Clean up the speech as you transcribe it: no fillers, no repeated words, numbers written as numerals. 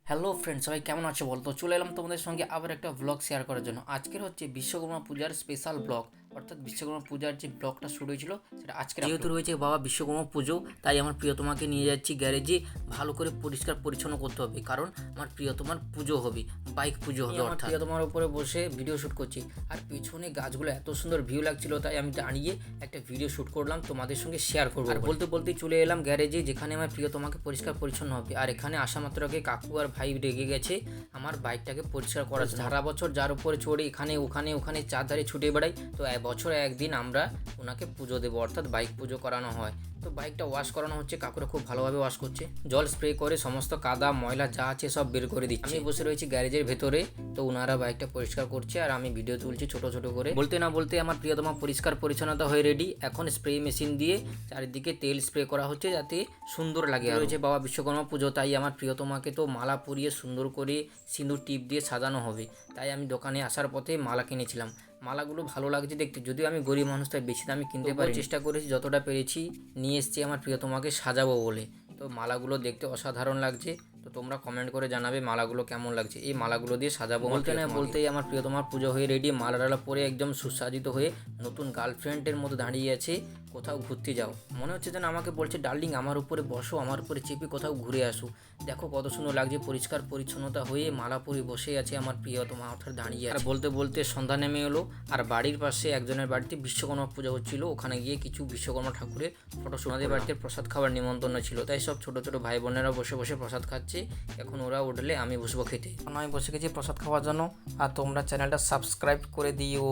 Hello friends, সবাই কেমন আছো বল? তো চলে এলাম তোমাদের সঙ্গে আবার একটা ব্লগ শেয়ার করার জন্য। আজকের হচ্ছে বিশ্বকর্মা পূজার স্পেশাল ব্লগ, অর্থাৎ বিশ্বকর্মা পূজার যে ব্লগটা শুরু হয়েছিল সেটা আজকে। যেহেতু রয়েছে বাবা বিশ্বকর্মা পুজো, তাই আমার প্রিয়তমাকে নিয়ে যাচ্ছি গ্যারেজে। ভালো করে পরিষ্কার পরিচ্ছন্ন করতে হবে, কারণ আমার প্রিয়তমার পুজো হবে, বাইক পুজো হবে। আমার প্রিয়তমার উপরে বসে ভিডিও শ্যুট করছি, আর পিছনে গাছগুলো এত সুন্দর ভিউ লাগছিল, তাই আমি দাঁড়িয়ে একটা ভিডিও শ্যুট করলাম, তোমাদের সঙ্গে শেয়ার করবো। আর বলতে বলতে চলে এলাম গ্যারেজে, যেখানে আমার প্রিয়তমাকে পরিষ্কার পরিচ্ছন্ন হবে। আর এখানে আসা মাত্রকে কাকু আর ভাই রেগে গেছে আমার বাইকটাকে পরিষ্কার করার জন্য। সারা বছর যার উপরে চড়ে এখানে ওখানে ওখানে চারধারে ছুটে বেড়াই, তো বছরে একদিন আমরা ওনাকে পুজো দেবো, অর্থাৎ বাইক পুজো করানো হয়। তো বাইকটা ওয়াশ করানো হচ্ছে, কাকুরা খুব ভালোভাবে ওয়াশ করছে, জল স্প্রে করে সমস্ত কাদা ময়লা যা আছে সব বের করে দিচ্ছে। আমি বসে রয়েছি গ্যারেজের ভেতরে, তো ওনারা বাইকটা পরিষ্কার করছে আর আমি ভিডিও তুলছি ছোট ছোট করে। বলতে না বলতে আমার প্রিয়তমা পরিষ্কার পরিচ্ছন্নতা হয়ে রেডি। এখন স্প্রে মেশিন দিয়ে চারিদিকে তেল স্প্রে করা হচ্ছে, যাতে সুন্দর লাগে। রয়েছে বাবা বিশ্বকর্মা পুজো, তাই আমার প্রিয়তমাকে তো মালা পরিয়ে সুন্দর করে সিঁদুর টিপ দিয়ে সাজানো হবে। তাই আমি দোকানে আসার পথে মালা কিনেছিলাম। মালাগুলো ভালো লাগছে দেখতে, যদিও আমি গরিব মানুষ তাই বেশি দামে কিনতে পারি, চেষ্টা করেছি যতটা পেরেছি নিয়ে এসেছি আমার প্রিয়তমাকে সাজাবো বলে। তো মালাগুলো দেখতে অসাধারণ লাগছে, তো তোমরা কমেন্ট করে জানাবে মালাগুলো কেমন লাগছে। এই মালাগুলো দিয়ে সাজাবো বলতে না বলতেই আমার প্রিয়তমার পুজো হয়ে রেডি, মালা পরে একদম সুসজ্জিত হয়ে নতুন গার্লফ্রেন্ডের মতো দাঁড়িয়ে আছে। কোথাও ঘুরতে যাও, মনে হচ্ছে যেন আমাকে বলছে ডার্লিং আমার উপরে বসো, আমার উপরে চেপে কোথাও ঘুরে আসো। দেখো কত সুন্দর লাগছে, পরিষ্কার পরিচ্ছন্নতা হয়ে মালা পরে বসে আছে আমার প্রিয়তমা, অর্থাৎ দাঁড়িয়ে আছে। আর বলতে বলতে সন্ধ্যা নেমে এলো, আর বাড়ির পাশে একজনের বাড়িতে বিশ্বকর্মা পুজো হচ্ছিল, ওখানে গিয়ে কিছু বিশ্বকর্মা ঠাকুরের ফটো ওনাদের বাড়িতে প্রসাদ খাওয়ার নিমন্ত্রণ ছিল, তাই সব ছোটো ছোটো ভাই বোনেরা বসে বসে প্রসাদ খাচ্ছে। এখন ওরা উঠলে আমি বসবো খেতে। আমি বসে গেছি প্রসাদ খাওয়ার জন্য, আর তোমরা চ্যানেলটা সাবস্ক্রাইব করে দিও।